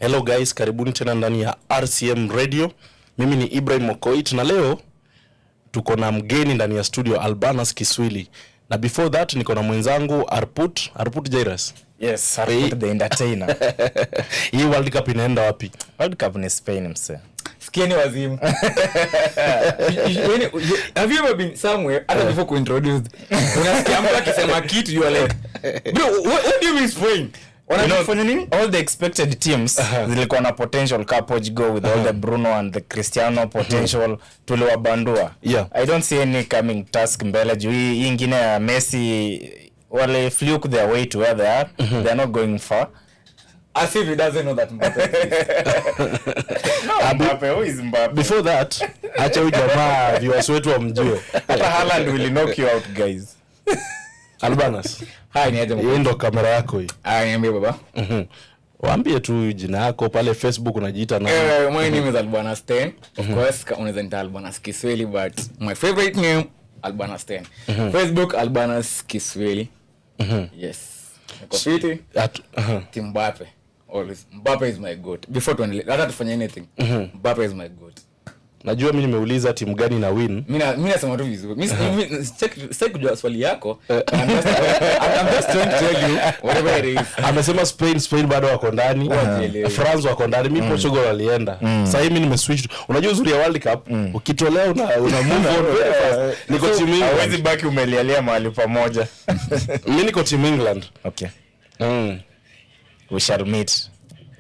Hello guys, karibuni tena ndani ya RCM Radio. Mimi ni Ibrahim Mokoit na leo tuko na mgeni ndani ya studio Albanas Kiswili. Na before that niko na mwenzangu Arput Jairus. Yes, Arput the entertainer. Hii World Cup inaenda wapi? World Cup ni Spain mse. Sikieni wazimu. Have you ever been somewhere after before to introduce? Unasikia mtu akisema kitu you are like, bro, what do you mean Spain? Wanafanya nini? All the expected teams zilikuwa na potential ka Portugal with all the Bruno and the Cristiano potential tuliwabandua. Yeah. I don't see any coming task mbele juu hii ingine ya Messi wale fluke their way to where they are. They are not going far. As if he doesn't know that Mbappe Mbappe, who is Mbappe? Before that, acha huyu jamaa viewers wetu wamjue. Hata Haaland will knock you out guys. Albanas. Hi, ni aje Hii ndo kamera yako hii. niambie baba. Waambie tu jina yako pale Facebook unajiita na. My name is Albanas 10. Of course, unaweza nita Albanas Kiswili, but my favorite name Albanas 10. Facebook Albanas Kiswili. Yes. Niko Team Mbappe. Always Mbappe is my goat. Before to tufanye anything. Mbappe is my goat. Najua mimi nimeuliza timu gani na win. Mimi nasema tu vizuri. Mimi check kujua swali yako. I'm just trying to tell you whatever it is. Amesema Spain bado wako ndani. France wako ndani. Mimi Portugal walienda. Sasa mimi nimeswitch. Unajua uzuri ya World Cup ukitolea una move on very fast. Niko team England. Hawezi baki umelialia mahali pamoja. Mimi niko team England. Okay. We shall meet.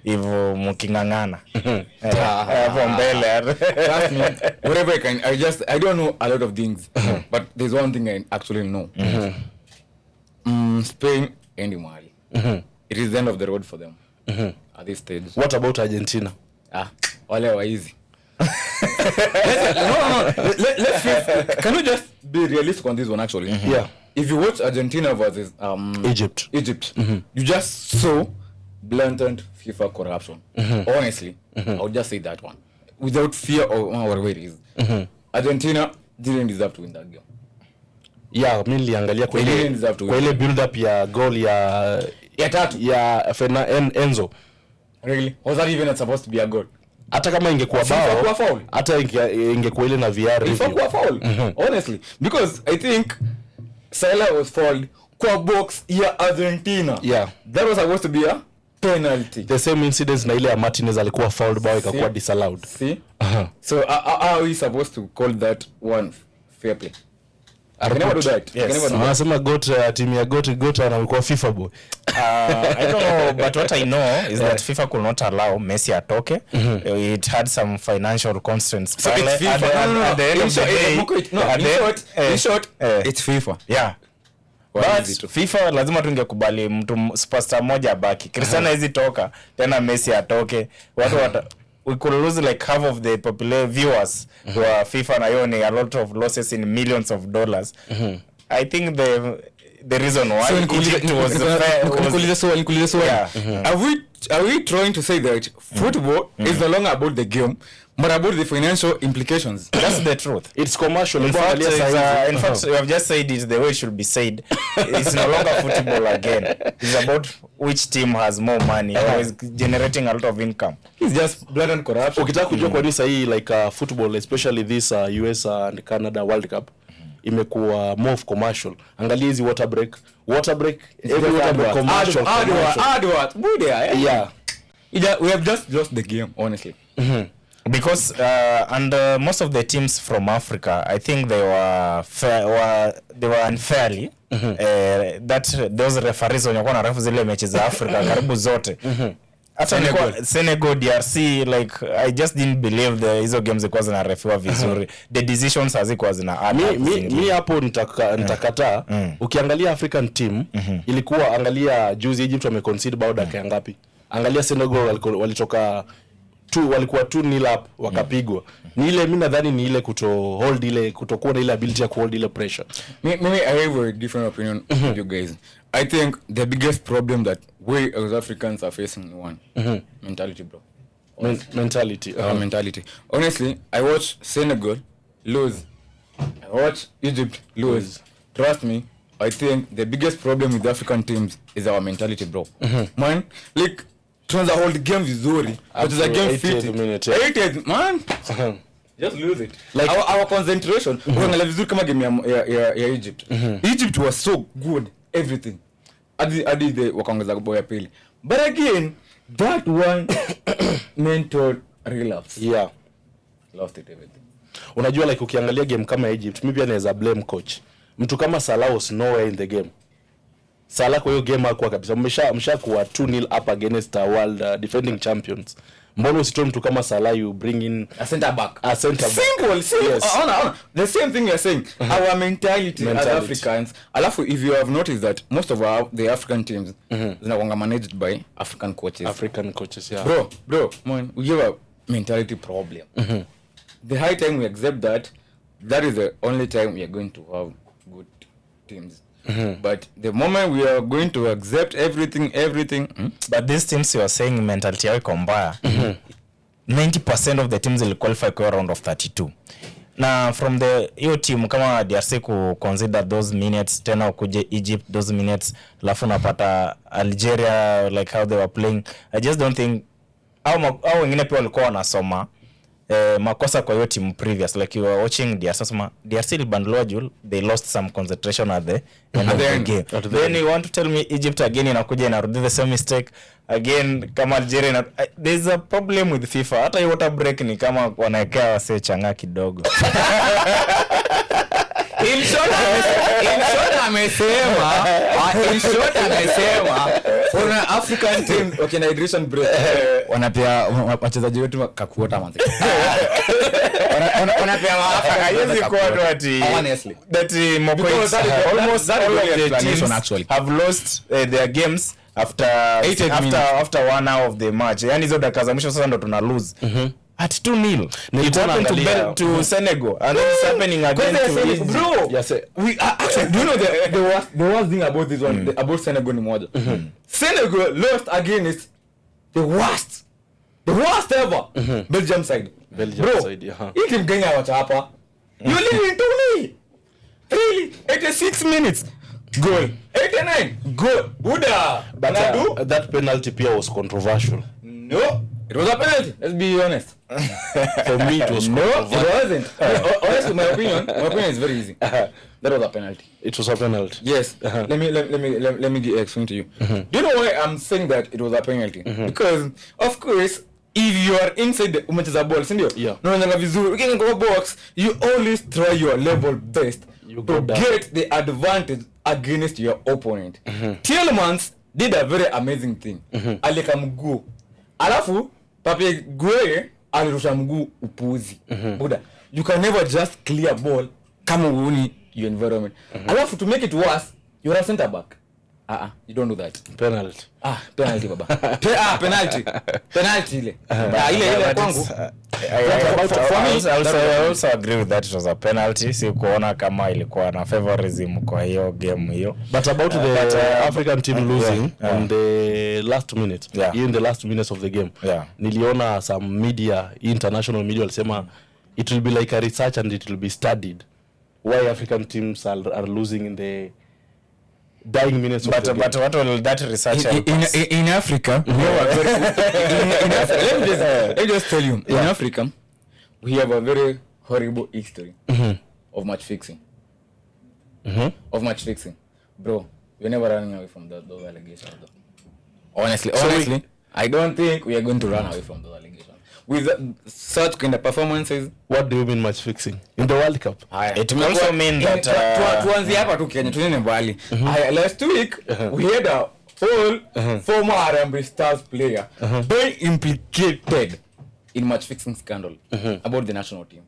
Hivyo mkingangana. Hapo mbele. Trust me. Whatever I don't know a lot of things. But there's one thing I actually know. Spain endi mahali. It is the end of the road for them. At this stage. What about Argentina? Wale wa easy. Let's face, can we just be realistic on this one actually? Yeah. If you watch Argentina versus Egypt, you just saw blatant FIFA corruption. Honestly, I would just say that one without fear or whatever it is. Argentina didn't deserve to win that game. Yeah, mimi niliangalia kwa ile build up ya goal ya tatu ya Enzo. Really? Was that even supposed to be a goal? Hata kama ingekuwa bao, hata ingekuwa ile na VR review. Ingekuwa foul. Honestly, because I think Salah was fouled kwa box ya Argentina. Yeah. That was supposed to be a penalty. The same incidents na ile ya Martinez alikuwa fouled bao ikakuwa disallowed. See? So are we supposed to call that one fair play? I can never do that. Yes. Anasema team ya goat anakuwa FIFA boy. I don't know, but what I know is that FIFA could not allow Messi atoke. It had some financial constraints. So it's FIFA. At the end of the day, in short, it's FIFA. Yeah. But FIFA lazima tungekubali mtu superstar moja abaki. Cristiano hizi toka, tena Messi atoke. We could lose like half of the popular viewers who are FIFA na yoni, a lot of losses in millions of dollars. I think the reason why Egypt was are we trying to say that football is no longer about the game but about the financial implications? That's the truth. It's commercial. In fact, we have just said it the way it should be said. It's no longer football again. It's about which team has more money or is generating a lot of income. It's just blatant corruption. Ukitaka kujua kwa nini sahi like football, especially this US and Canada World Cup, imekuwa more of commercial. Angalia hizi water break every water break commercial. Yeah. We have just lost the game, honestly. Because most of the teams from Africa, I think they were unfairly that those referees walikuwa na refu zile mechi za Africa karibu zote. Senegal, DRC, like I just didn't believe hizo games zilikuwa zina refiwa vizuri. The decisions hazikuwa zina mi hapo nitakataa. Ukiangalia African team ilikuwa, angalia juzi Egypt wameconcede bao dakika ngapi? Angalia Senegal walitoka walikuwa 2-0 up wakapigwa. Ni ile mimi nadhani ni ile kutokuwa na ile ability ya hold ile pressure. Maybe I have a different opinion with you guys. I think the biggest problem that we as Africans are facing is mentality, bro. Mentality. Mentality. Honestly, I watch Senegal lose. I watch Egypt lose. Trust me, I think the biggest problem with African teams is our mentality, bro. Man, like tunaanza hold game vizuri but the game 80th man just lose it like our concentration unaangalia vizuri kama game ya Egypt. Egypt was so good everything adi the wakaongeza bao ya pili but again that one mental relapse lost it everything. Unajua like ukiangalia game kama Egypt mimi pia naweza blame coach. Mtu kama Salah was nowhere in the game. Salah kwa hiyo game hakuwa kabisa. Mshakuwa 2-0 up against a world defending champions. Mbona usitoe mtu kama Salah you bring in a center back. Simple. Yes. The same thing you're saying. Our mentality as Africans. Alafu if you have noticed that most of the African teams zinakuwa managed by African coaches. Yeah. Bro, man, we have a mentality problem. The high time we accept that is the only time we are going to have good teams. But the moment we are going to accept everything but these teams you are saying mentality yao iko mbaya. 90% of the teams will qualify kwa round of 32. Na from the hiyo team kama DRC ku consider those minutes tena ukuje Egypt those minutes alafu napata Algeria like how they were playing. I just don't think au wengine pia walikuwa wanasoma makosa kwa hiyo team previous like you were watching DRC Bandlojul they lost some concentration at the end of the game. Then you want to tell me Egypt again inakuja inarudi the same mistake again kama Algeria there's a problem with FIFA. Hata hiyo water break ni kama wanaekea wase changa kidogo. In short amesema for an African team okay na hydration break wanapea wachezaji wetu kakuota manzi wanapea hizi kwa ati honestly that almost all of the teams actually have lost their games after 1 hour of the match. Yani hizo dakika za mwisho sasa ndo tuna lose at 2-0. It happened to Senegal and then it's happening again to Egypt. Bro, yes, we actually do you know the worst thing about this one about Senegal ni moja. Senegal lost against the worst ever Belgium side. Hii team Kenya wacha hapa. You leave it 2-0. Really? 86 minutes. Goal. 89. Goal. Buddha. But that penalty pia was controversial. No. It was a penalty. Let's be honest. For me it was controversial. It wasn't. Honestly, my opinion is very easy. That was a penalty. It was a penalty. Yes. Let me explain to you. Do you know why I'm saying that it was a penalty? Because of course, if you are inside the umecheza ball, sindio? Yeah. No nyanga vizuri. Ukiingia kwa box, you always try your level best to get the advantage against your opponent. Tielemans did a very amazing thing. Alika mguu. Alafu Pape Gueye alirusha mguu upuzi. Buda, you can never just clear ball kama uuni your environment. Alafu to make it worse, you're a center back. You don't do that. Penalty. Penalty baba. Penalty ile. Ile kwangu. I also agree with that. It was a penalty. Si kuona kama ilikuwa na favorism kwa hiyo game hiyo. But about the African team losing on the last minute, in the last minutes of the game, niliona some media, international media walisema it will be like a research and it will be studied why African teams are losing in the dying minutes of the game. But what will that research in Africa we have a very let me just tell you in Africa we have a very horrible history of match fixing. Of match fixing, bro. We're never running away from those allegations though. Honestly I don't think we are going to run away from those allegations with such kind of performances. What do you mean match fixing in the World Cup? It also mean that tuanze hapa tu Kenya tunene mbali. Last week we had a whole former Harambee Stars player being implicated in match fixing scandal about the national team.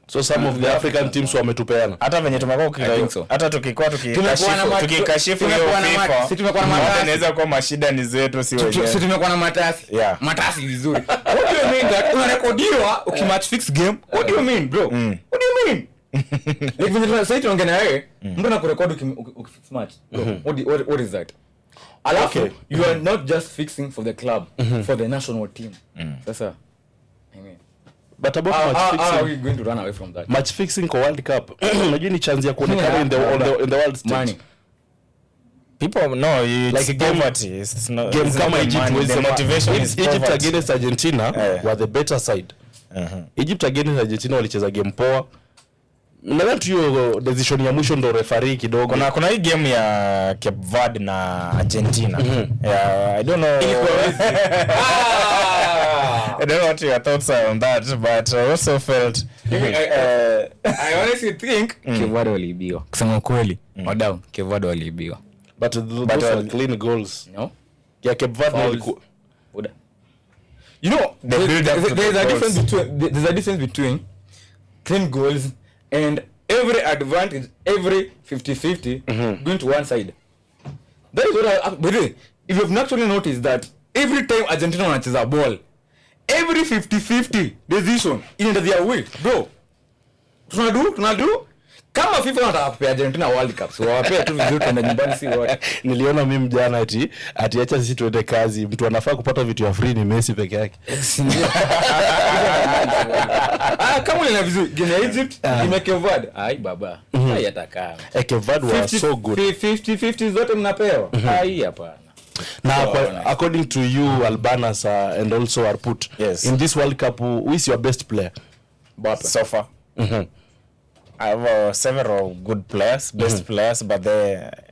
So some of the African teams wametupeana. Hata venye tumekuwa hata tukikashifu hiyo FIFA. Si tumekuwa na matasi. Inaweza kuwa mashida ni zetu si wenyewe. Si tumekuwa na matasi. Matasi vizuri. What do you mean that unarekodiwa ukimatch fix game? What do you mean, bro? What do you mean? Like when you say tuongea na wewe, mtu anakurekodi ukifix match. What is that? Alafu you are not just fixing for the club, for the national team. Sasa but about match fixing, how are we going to run away from that? Match fixing kwa World Cup. Unajua ni chance ya kuonekana in the world stage. People no, it's Like a game- poverty. It's not game it's kama not Egypt money. was The motivation is Egypt poverty. against Argentina were the better side. Egypt against Argentina walicheza game poa. Nadhani tu hiyo decision ya mwisho ndo referee kidogo. Kuna hii game ya Cape Verde na Argentina. Yeah, I don't know. I don't know what your thoughts are on that, but I also felt I honestly think Cape Verde waliibiwa. Kusema kweli, wadau Cape Verde waliibiwa. But those were clean goals. No? Yeah, Cape Verde Fouls. You know, there's a difference between clean goals and every advantage, every 50-50 going to one side. That is what but if you have naturally noticed that every time Argentina wanacheza ball, every 50-50 decision in their way, bro. Tunadu kama FIFA wanataka kupea Argentina World Cup, so wapea tu vizuri kwenda nyumbani si wote. Niliona mimi jana ati acha sisi tuende kazi, mtu anafaa kupata vitu ya free ni Messi peke yake. Kama unaelewa vizuri game ya Egypt imekevad. Ai baba. Hai atakaa. Cape Verde was so good. 50-50 zote mnapewa. Hai hapana. Now, according to you, Albanas and also Arput, Yes. in this World Cup, who is your best player? Mbappe so far. I have several good players, best players, but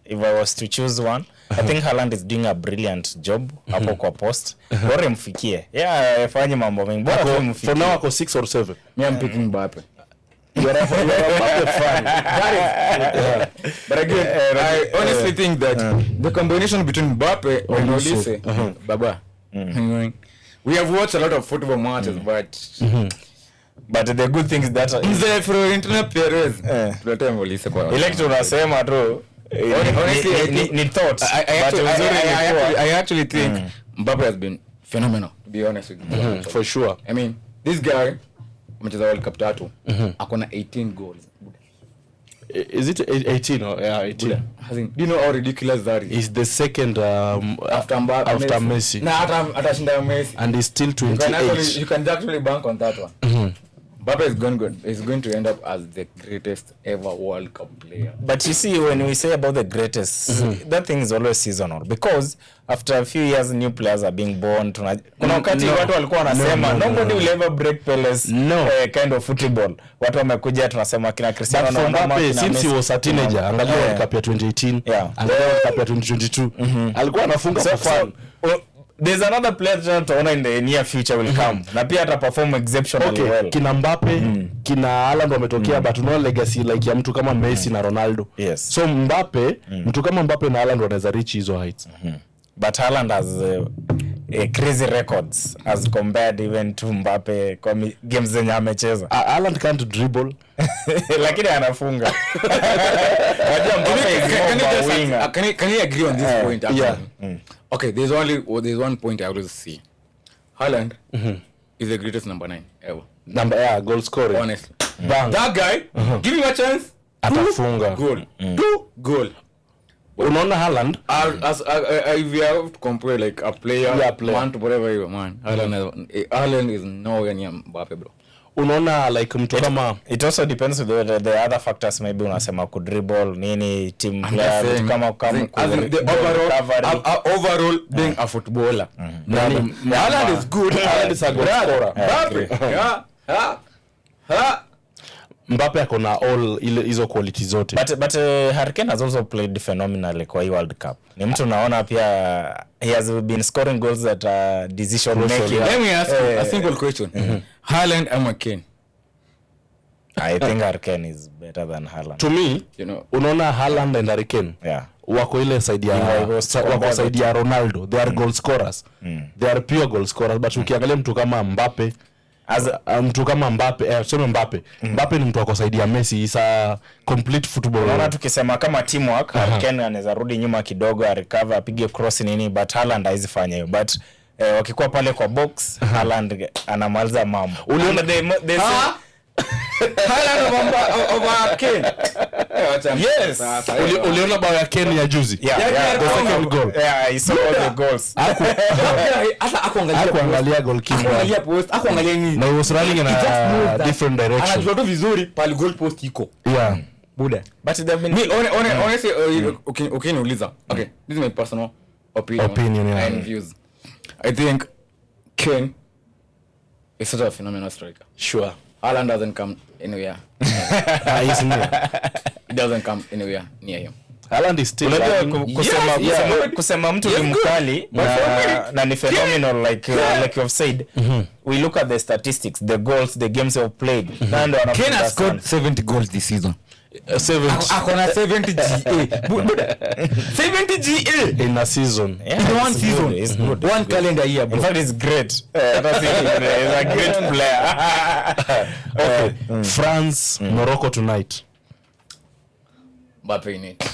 if I was to choose one, I think Haaland is doing a brilliant job hapo kwa post. Bora mfikie. Yeah, afanye mambo mengi. Bora mfikie. For now, ako 6 or 7. Me I'm picking Mbappe. You're a Mbappe fan. But again, I honestly think that the combination between Mbappe and Olise, baba. We have watched a lot of football matches, but the good thing is that Mzee Florentino Perez tunataka Olise kwa elect unasema tu honestly ni thoughts. I actually think Mbappe has been phenomenal, to be honest with you. For sure. I mean, this guy amecheza World Cup 3 akona 18 goals. Is it 18 or 18? Do you know how ridiculous that is? He's the second After Messi. Na atashinda Messi. And he's still 28. You can actually bank on that one. Mbappe is going to end up as the greatest ever World Cup player. But you see, when we say about the greatest, that thing is always seasonal, because after a few years new players are being born. Kuna wakati watu walikuwa wanasema nobody will ever break Pele's kind of football. Watu wamekuja tunasema kina Cristiano Ronaldo since he was a teenager, angalia World Cup ya 2018, angalia World Cup ya 2022. Alikuwa anafunga for fun. There's another player tunaona in the near future will come. Na pia ata perform exceptionally well. Kina Mbappe, kina Haaland wametokea, but no legacy like ya mtu kama Messi na Ronaldo. Yes. So Mbappe, mtu kama Mbappe na Haaland wanaweza reach hizo heights. But Haaland has crazy records as compared even to Mbappe kwa games zenye amecheza. Haaland can't dribble. Lakini anafunga. Wajua Mbappe is more winger. Can you agree on this point? Yeah. Okay, there's one point I always see. Haaland is the greatest number 9 ever. Goal scorer. Honestly. That guy, give him a chance. Atafunga. Goal. Unaona Haaland as if you have to compare like a player, man to whatever man. Haaland is nowhere near Mbappe, bro. Unaona like mtu kama it also depends with the other factors, maybe unasema ku dribble nini team player kama as in the overall being a footballer. Haaland is good. Haaland is a good scorer. Mbappe akona all hizo quality zote. But Harry Kane has also played phenomenally kwa hii World Cup. Ni mtu naona pia he has been scoring goals that decision making. Let me ask you a simple question. Haaland or Kane? I think Harry Kane is better than Haaland. To me, you know, unaona Haaland and Harry Kane. Yeah. Wako ile side ya Ronaldo. They are goal scorers. They are pure goal scorers, but ukiangalia mtu kama Mbappe mtu kama Mbappe, sema Mbappe. Mbappe ni mtu wako saidia Messi, is a complete footballer. Unaona tukisema kama teamwork, Kane anaweza rudi nyuma kidogo, recover, apige cross nini, but Haaland haizifanya hiyo. But wakikuwa pale kwa box, Haaland anamaliza mambo. Uliona Haaland over Kane. Yes. Uliona bao ya Kane ya juzi? Yeah, the second goal. Yeah, I saw all the goals. Hata akuangalia goalkeeper. Akuangalia post, akuangalia nini. No, he was running in a different direction. Anajua tu vizuri pale goal post iko. Yeah. Buddha. But they've been Honestly, ukiniuliza. Okay, this is my personal opinion yeah. and views. I think Kane is such a phenomenal striker. Sure. Haaland doesn't come anywhere. He's near. It doesn't come anywhere near him. Haaland is still kusema mtu ni mkali na ni phenomenal like you have said. We look at the statistics, the goals, the games they have played. Kane has scored 70 goals this season. 70. Akona 70 GA. 70 GA in a season. Yeah, in one season. It's good. One calendar year, bro. In fact, it's great. He's a great player. Okay. France, Morocco tonight. Mbappe in it.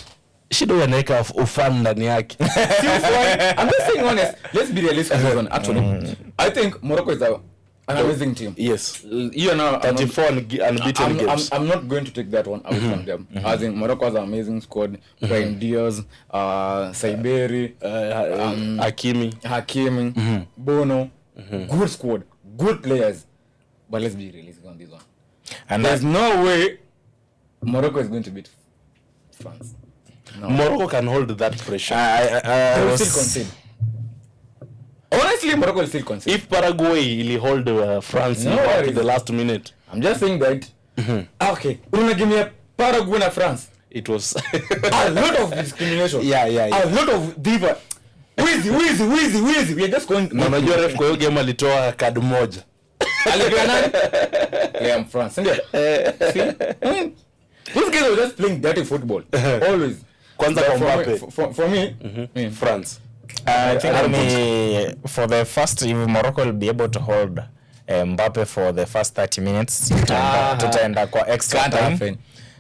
Shida yanaweka ufan ndani yake. I'm just saying honest. Let's be realistic this one. Actually, I think Morocco is an amazing team. Yes. You know, 34 unbeaten games. I'm not going to take that one away from them. As in, Morocco has an amazing squad. Brahim Diaz, Saiberi, Hakimi, Bono. Good squad, good players. But let's be realistic on this one. And there's no way Morocco is going to beat France. No. Morocco can hold that pressure. They will still concede. Honestly, Morocco will still concede. If Paraguay will hold France to the last minute. I'm just saying that. Okay, Una give me a Paraguay and France. It was a lot of discrimination. Yeah. A lot of diva. Wheezy. We are just going. Na unajua ref kwa hiyo game alitoa card moja. Alipewa nani? Yeah, France. Ndio. See? These guys are just playing dirty football. Always. Kwanza kwa Mbappe. For me, France. I think for the first, if Morocco will be able to hold Mbappe for the first 30 minutes, tutaenda kwa extra time.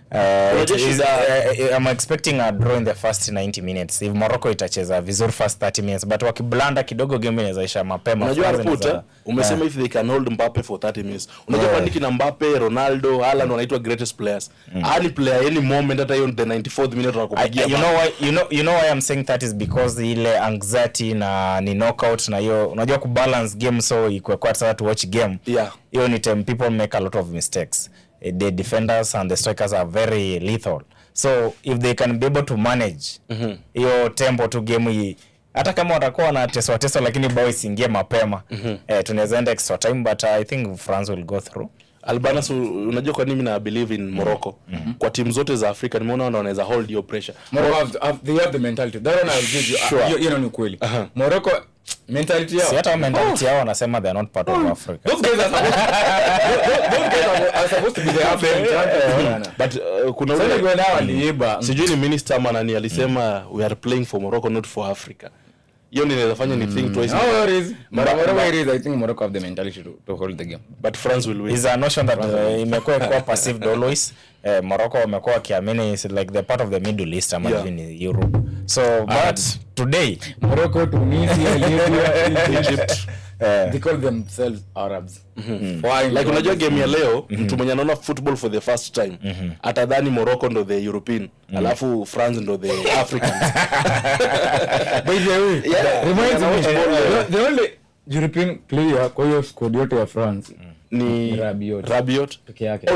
I'm expecting a draw in the first 90 minutes. If Morocco itacheza vizuri first 30 minutes, but wakiblanda kidogo game inaisha mapema. Unajua Puta, umesema if they can hold Mbappe for 30 minutes. Unajua kwa nini Mbappe, Ronaldo, Haaland wanaitwa greatest players. Any player any moment hata hiyo the 94th minute wanakupigia. You know why I'm saying that is because ile anxiety na ni knockout na hiyo unajua ku balance game so iko kwa to watch game. Yeah. Hiyo ni time people make a lot of mistakes. The defenders and the strikers are very lethal. So if they can be able to manage hiyo tempo to game hii hata kama watakuwa na teswa lakini bao isingie mapema tunaweza enda extra time but I think France will go through. Albanas, unajua kwa nini na believe in Morocco? Kwa timu zote za Afrika nimeona wanaweza hold your pressure. Morocco they have the mentality. That one I'll give you. You know ni kweli. Morocco mentality yao. Si hata mentality yao wanasema they are not part of Africa. Those guys are supposed to be the African champions. But kuna wale nao aliiba. Sijui ni minister ama nani alisema we are playing for Morocco not for Africa. Hiyo ndio inafanya ni think twice. No worries. Morocco I think Morocco have the mentality to hold the game. But France will win. Is a notion that imekuwa kwa perceived always. Morocco wamekuwa kiamini is like the part of the Middle East ama even Europe. So but today Morocco, Tunisia, Libya, Egypt they call themselves Arabs. Like unajua game ya leo mtu mwenye anaona football for the first time atadhani Morocco ndo the European alafu France ndo the Africans. By the way, reminds me the only European player kwa hiyo squad yote ya France ni Rabiot peke yake.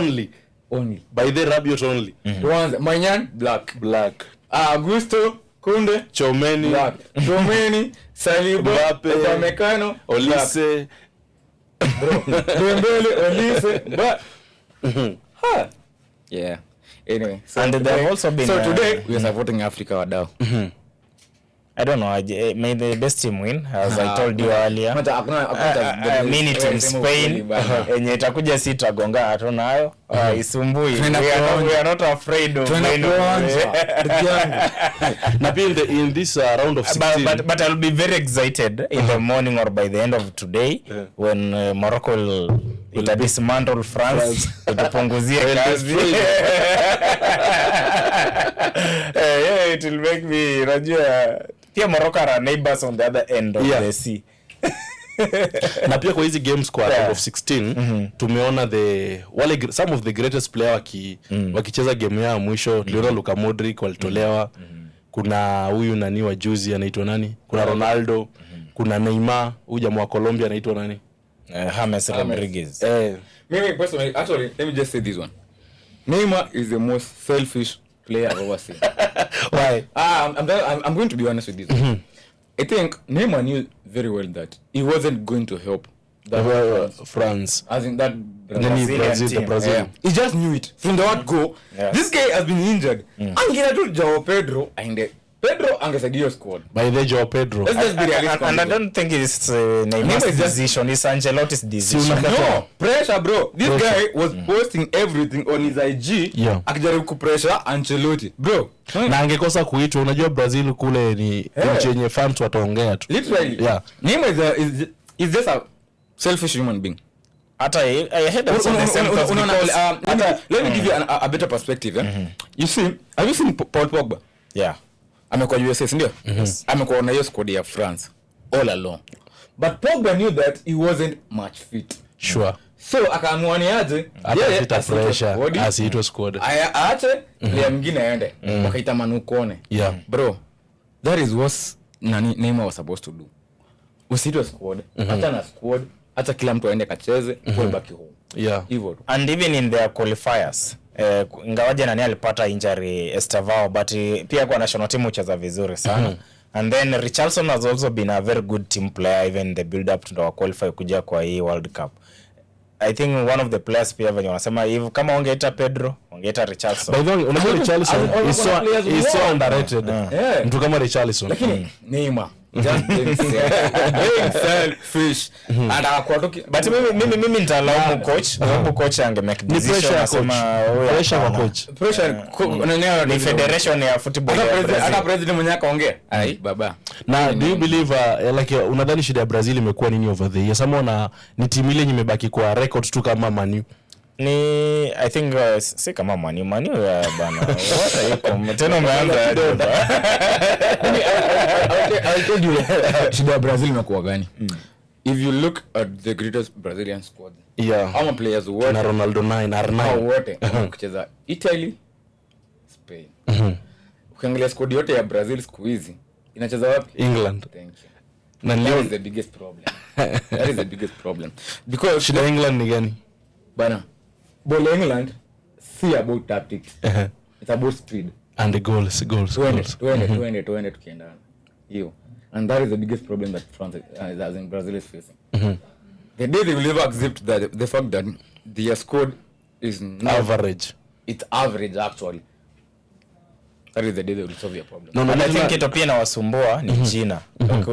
Only by the Rabiot only. Tuanze Manyan black. Augusto Kunde Chomeni black. Chomeni Saliba Upamecano Olise bro Dembele Olise but yeah anyway so and there have also been so today we are supporting Africa wadau. I don't know. May the best team win, as I told you earlier. Mini team Spain. Enye itakuja si tutagonga hatuna hayo. Isumbui. We are not afraid of na pia in this round of 16. But I'll be very excited in the morning or by the end of today when Morocco will dismantle France. Itapunguzie kazi. Yeah, it will make me rajua pia Morocco are neighbors on the other end of the sea. Na pia kwa hizi games kwa round of 16 tumeona some of the greatest player wakicheza game yao mwisho. Tuliona Luka Modric walitolewa. Kuna huyu nani wa juzi anaitwa nani? Kuna Ronaldo, kuna Neymar, huyu jamaa wa Colombia anaitwa nani? James Rodriguez. Mimi personally actually let me just say this one. Neymar is the most selfish player I've ever seen. Why? I'm going to be honest with this. I think Neymar knew very well that he wasn't going to help France. As in that Brazil. Yeah. He just knew it from the word go. Yes. This guy has been injured. Angela told Joao Pedro and Pedro angesaidia squad. By the Joao Pedro. Let's just be realistic. And I don't think it's Neymar's decision. It's Ancelotti's decision. No, pressure bro. This guy was posting everything on his IG. Yeah. Akijaribu kupressure Ancelotti. Bro. Na angekosa kuitwa, unajua Brazil kule ni nchi yenye fans wataongea tu. Literally. Yeah. Neymar is just a selfish human being. Hata I had also the same thoughts because let me give you a better perspective. You see, have you seen Paul Pogba? yeah. Amekuwa USA, ndio? Amekuwa na hiyo squad ya France all along. But Pogba knew that he wasn't much fit. Sure. So akaamua ni aje Yeye pressure asiitwe squad. Aache player mwingine aende. Wakaita Manu Kone. Yeah. Bro, that is what Neymar was supposed to do. Usiitwe squad. Hata na squad, hata kila mtu aende kacheze, kwa baki home. Yeah. Hivyo tu. And even in their qualifiers ingawaje nani alipata injury Estevao, but pia kwa national team ucheza vizuri sana. And then Richarlison has also been a very good team player even the build up to our qualify kuja kwa hii World Cup. I think one of the players pia venye wanasema hivi kama ungeita Pedro, ungeita Richarlison. By the way, unajua Richarlison is so underrated. Mtu kama Richarlison. Lakini Neymar just being selfish. And akwatoki. But mimi nitalaumu coach. Sababu coach ange make decision nasema pressure kwa coach. Pressure ni federation ya football. Hata president mwenyewe akaongea. Ai baba. Na do you believe like unadhani shida ya Brazil imekuwa nini over the years? Ama ni timu ile imebaki kwa record tu kama Man U? Ni I think si kama Man U bana. What are you tena umeanza I'll tell you shida ya Brazil imekuwa gani. If you look at the greatest Brazilian squad, yeah, players wote na Ronaldo 9 R9 wote wakicheza Italy, Spain. Ukiangalia squad yote ya Brazil siku hizi inacheza wapi? England. Thank you. Na That is the biggest problem. That is the biggest problem. Because shida England ni gani? Bana, ball England see about tactics. It's about speed. And the goals. 20 tukiendana. Hiyo. And that is the biggest problem that France as in Brazil is facing. The day they will never accept that the fact that their squad is not average. It's average actually. That is the day they will solve your problem. No, and I think ito pia inawasumbua ni jina. Like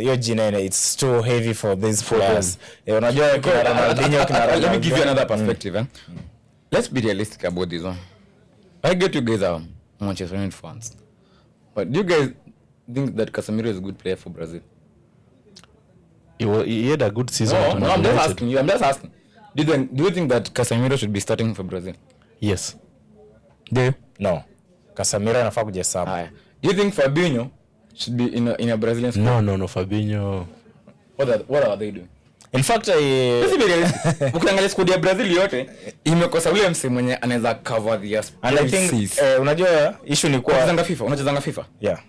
hiyo jina it's too heavy for these players. Unajua kina Ronaldinho Let me give you another perspective. Let's be realistic about this one. I get you guys are Manchester United fans. But do you guys think that Casemiro is a good player for Brazil? He had a good season. No, I'm just asking. Do you think that Casemiro should be starting for Brazil? Yes. No. Casemiro anafaa kuja sub. Do you think Fabinho should be in a Brazilian squad? No, Fabinho. What are they doing? In fact, ukiangalia squad ya Brazil yote imekosa ule msemo mwenye anaweza cover the spaces. And I think unajua issue ni kwa unachezanga FIFA. Yeah.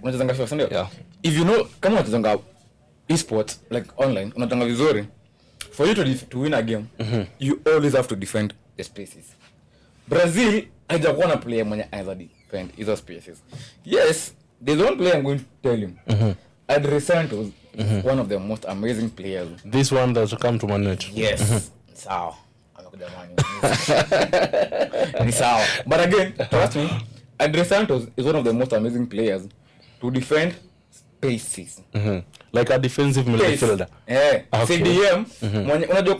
Unachezanga FIFA ndio? Yeah. If you know kama unachezanga esports like online unatanga vizuri, for you to win a game, you always have to defend the spaces. Brazil hajakuwa na player mwenye anaweza defend hizo spaces. Yes, there's one player I'm going to tell you. Adri Santos is one of the most amazing players. This one that come to Man United. Yes. Sawa. Amekuja Man United. Ni sawa. But again, trust me, Adri Santos is one of the most amazing players to defend spaces. Like a defensive midfielder. Okay. CDM, unajua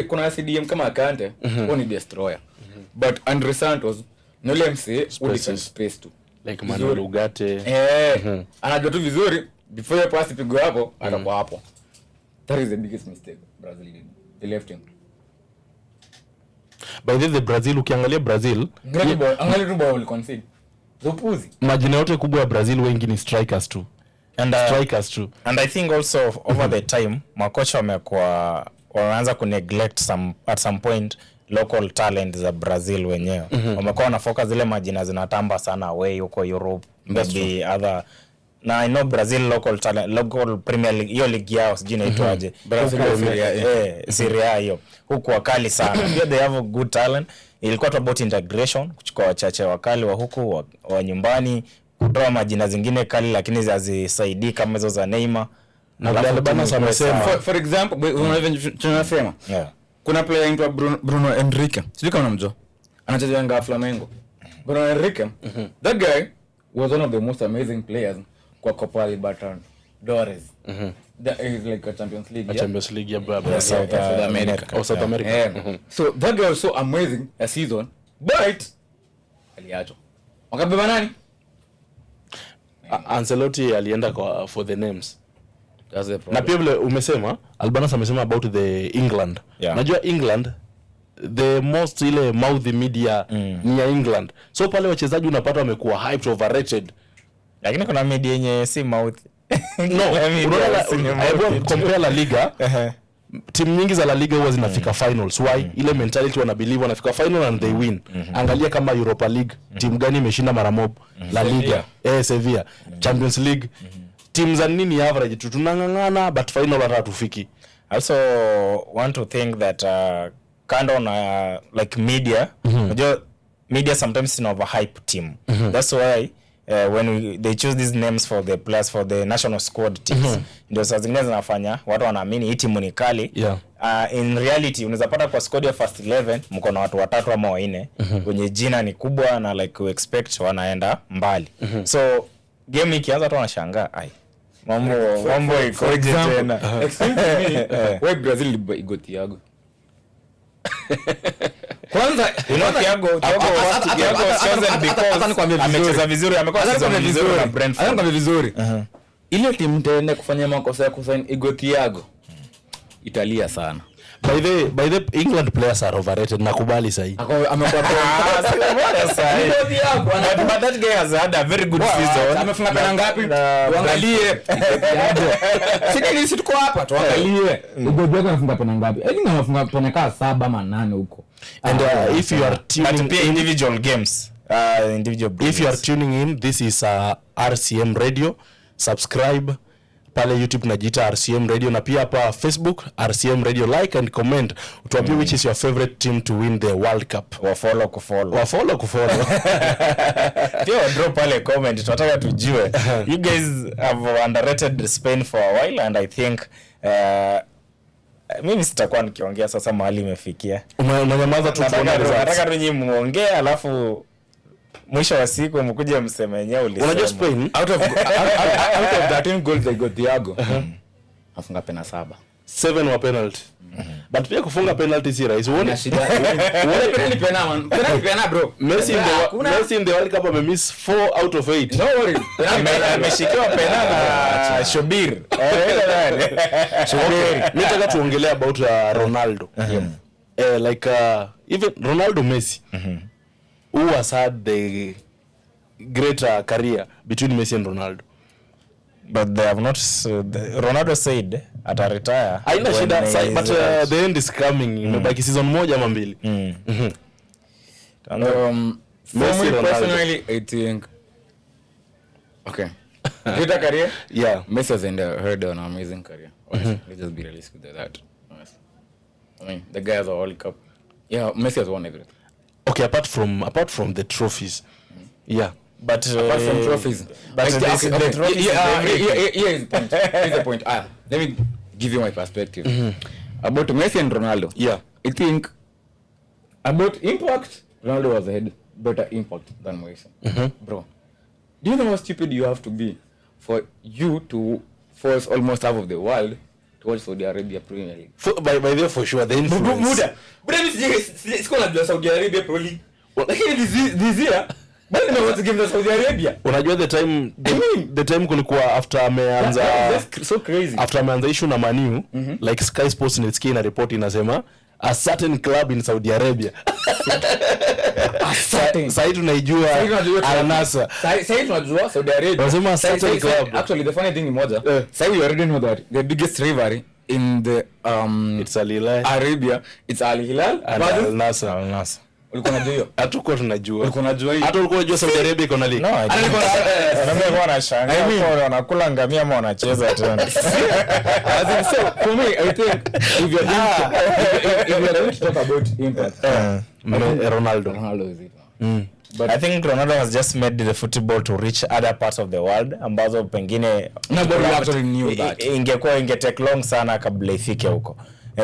kuna CDM kama Kante, ni destroyer. But Andre Santos no let him say defend space too. Like Manuel Ugarte. Anajua tu vizuri before your pass pigo hapo atakuwa hapo. That is the biggest mistake Brazil did. They left him. By the Brazil ukiangalia Brazil, angalia tu bao concede. Zopuzi. Majina yote kubwa ya Brazil wengi ni strikers tu. And strikers too. And I think also over the time makocha wameanza ku neglect at some point local talent za Brazil wenyewe. Wamekuwa na focus zile majina zinatamba sana away huko Europe, maybe other na I know Brazil local Premier League hiyo league yao sijui inaitwaje Serie A hiyo huko wakali sana pia they have a good talent. Ilikuwa tu about integration, kuchukua wachache wakali wa huku wa nyumbani, kutoa majina zingine kali lakini hazisaidii kama hizo za Neymar. Na Albanas amesema for example tunasema kuna player anaitwa Bruno Henrique, sijui kama unamjua, anacheza Yanga Flamengo. Bruno Henrique, that guy was one of the most amazing players kwa Copa Libertadores. That is like a Champions League. Champions League ya South America. South America. So that guy was so amazing a season, but aliacho. Wakabeba nani? Ancelotti alienda for the names. That's the problem. Na pia vile umesema Albanas amesema about the England. Najua England the most ile mouthy media ni ya England. So pale wachezaji unapata wamekuwa hyped, overrated. Lakini kuna media yenye si mouth. No, unaona compare La Liga. Timu nyingi za La Liga huwa zinafika finals. Why? Ile mentality wana believe wanafika final and they win. Angalia kama Europa League, timu gani imeshinda mara mob? La Liga, Sevilla, Champions League. Teams za nini average tunangangana but final hata tufiki. Also want to think that kind on like media, media sometimes in overhype team. That's why when they choose these names for the players for the national squad teams, ndio saa zingine zinafanya watu wanaamini hii timu ni kali. In reality unaweza pata kwa squad ya first 11 mko na watu watatu ama wanne wenye jina ni kubwa na like we expect wanaenda mbali. So game ikianza tu wanashangaa mambo iko tena. Explain to me why Brazil got Thiago. Kwanza Thiago amecheza vizuri, amekuwa season vizuri na Brentford. Anaanza vizuri. Ile timu tena kufanya makosa ya kusign Thiago Italia sana. By the England players are overrated, nakubali sahi. Amekuwa sahi. But that guy has had a very good season. Amefunga pena ngapi? Tuangalie. Sisi tuko hapa tuangalie. Thiago anafunga pena ngapi? Anafunga pena kama 7 ama 8 huko. And if you are tuning in individual games, if you are tuning in, this is RCM Radio. Subscribe pale YouTube najiita RCM Radio, na pia hapa Facebook RCM Radio, like and comment. Utuambie which is your favorite team to win the World Cup. Wa follow. Pia drop pale comment, tunataka tujue. You guys have underrated Spain for a while and I think mimi sitakuwa nikiongea sasa mahali imefikia. Unanyamaza tu kuona results. Nataka tu nyinyi muongee alafu mwisho wa siku mkuje mseme wenyewe ulisema. Unajua Spain out of 13 goals they got Thiago. Afunga pena 7 wa penalty. But pia kufunga penalty si rahisi. Uone shida. Uone penalty pena man. Penalty pena bro. Messi in the World Cup amemiss 4 out of 8. No worry. Ameshikiwa pena na Shobir. Shobir. Nataka tuongelea about Ronaldo. Like even Ronaldo, Messi. Who has had the greater career between Messi and Ronaldo? But they have not Ronaldo said ata retire. Haina shida, but the end is coming. Imebaki season moja ama mbili. Messi personally I think greater career? Yeah. Messi has had an amazing career. Let's just be realistic with that. I mean, the guy has a World Cup. Yeah, Messi has won everything. Okay, apart from the trophies. Yeah. But apart from trophies. But the trophies. Here's the point. Let me give you my perspective. About Messi and Ronaldo. Yeah. I think about impact, Ronaldo has had better impact than Messi. Bro, do you know how stupid you have to be for you to force almost half of the world towards Saudi Arabia Premier League? By there for sure, the influence. But it's called the Saudi Arabia Pro League. Lakini this year, bali nimeweza to give the Saudi Arabia. Unajua the time kulikuwa after ameanza so crazy. After ameanza issue na Man U, like Sky Sports nilisikia ina report inasema a certain club in Saudi Arabia. Sasa tunaijua Al Nassr. Sasa tunajua Saudi Arabia. Wanasema certain club. Actually the funny thing ni moja. Sasa we already know that the biggest rivalry in the it's Al Hilal. Arabia, it's Al Hilal and Al Nassr. ulikuwa unajua hiyo hatukuwa tunajua. ulikuwa unajua hiyo Hata ulikuwa unajua Saudi Arabia iko na league. No, nilikuwa nashangaa kwa wanakula ngamia ama wanacheza tena. as in, so for me I think if you're going to talk about impact Ronaldo Ronaldo is it. But I think Ronaldo has just made the football to reach other parts of the world ambazo pengine Nobody actually knew that. Inge take long sana kabla ifike huko.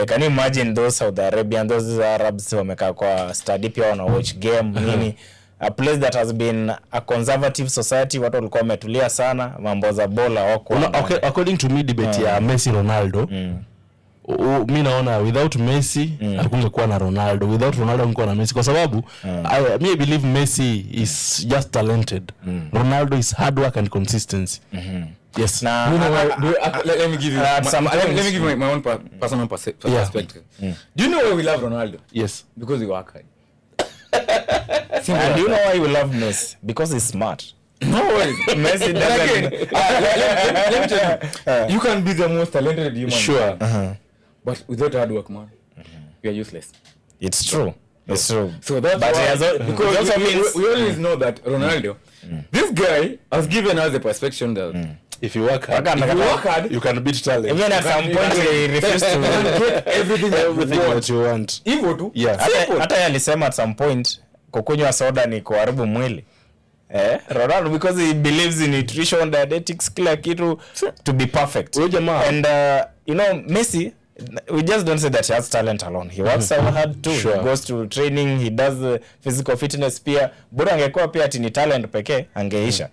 Can you imagine those Saudi Arabian, those Arabs wamekaa kwa study pia wana watch game nini, a place that has been a conservative society, watu walikuwa wametulia sana, mambo za bola wako. Okay, according to me debate ya Messi Ronaldo, mimi naona without Messi hakungekuwa na Ronaldo, without Ronaldo hakungekuwa na Messi, kwa sababu I believe Messi is just talented. Ronaldo is hard work and consistency. Yes. Now, let me give you my own personal perspective. Do you know why we love Ronaldo? Yes. Because we work hard. And do you know why we love Messi? Because he's smart. No worries. Messi doesn't. Let me tell you, you can be the most talented human. Sure. But without hard work, man, you are useless. It's true. It's true. So that's But why, because it also means we always know that Ronaldo, this guy has given us the perception that If you work hard, you can beat talent. even at some point he refused to get everything that you want. Hivyo tu. Yeah. hata yeye alisema at some point kukunywa soda ni kuharibu mwili. Ronaldo, because he believes in nutrition, dietetics, kila kitu to be perfect. And you know, Messi, we just don't say that he has talent alone. He works hard too. Sure. He goes to training, he does physical fitness pia. Bora angekuwa pia ati ni talent pekee angeisha.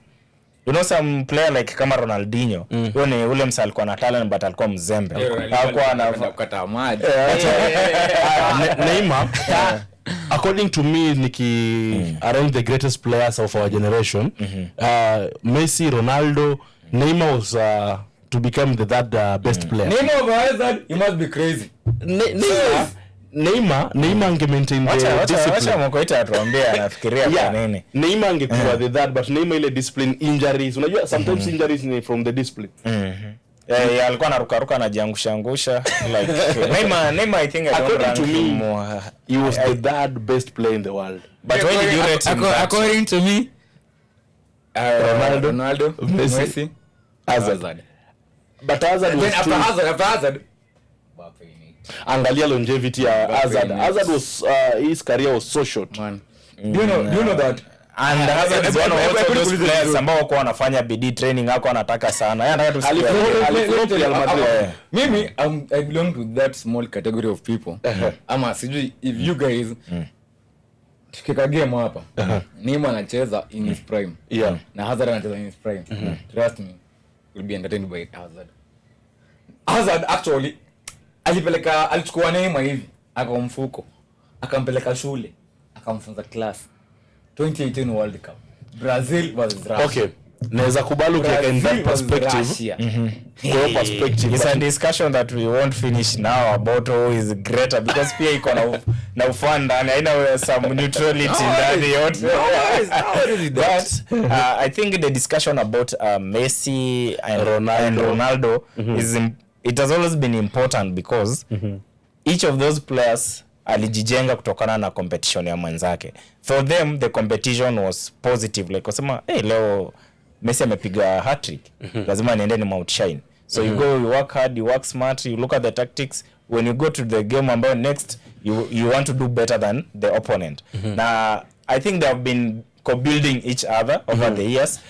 You know, some player like kama Ronaldinho, yeye ni ule msa alikuwa na talent but alikuwa mzembe. Hakuwa kukata maji. Neymar, according to me, Nikki, around the greatest players of our generation, Messi, Ronaldo, Neymar was to become the third best player. Neymar over Hazard, he must be crazy. Neymar ange maintain the discipline. Wacha mkoita atuambia anafikiria kwa nini. Neymar angekuwa the third, but Neymar ile discipline, injuries, unajua sometimes injuries ni from the discipline. Alikuwa anaruka anajiangusha like Neymar I think according to me he was the third best player in the world. But when did you rate him? According to me, Ronaldo, Messi, Hazard. But Hazard was after Hazard, angalia longevity ya Hazard. Hazard was his career was so short. Man. Do you know that? And Hazard is one of those players ambao wako wanafanya bidii training yako anataka sana. Yeye anataka tusikie. Mimi I belong to that small category of people. Ama sijui if you guys tukika game hapa. Neymar anacheza in his prime. Yeah. Na Hazard anacheza in his prime. Trust me, will be entertained by Hazard. Hazard actually alichukua Neymar hivi akamfuko akampeleka shule akamfunza class 2018 World Cup Brazil was Russia. Okay, naweza kubali ukiweka in that perspective. Perspective. It's a discussion that we won't finish now about who is greater because pia iko na ufan ndani haina some neutrality ndani yote. But I think the discussion about Messi and Ronaldo is it has always been important because each of those players alijijenga kutokana na competition ya mwenzake. For them the competition was positive, like wasema leo Messi amepiga hat-trick, lazima niende ni outshine. So you go, you work hard, you work smart, you look at the tactics. When you go to the game ambayo next you want to do better than the opponent. Na I think they have been co-building each other over the years.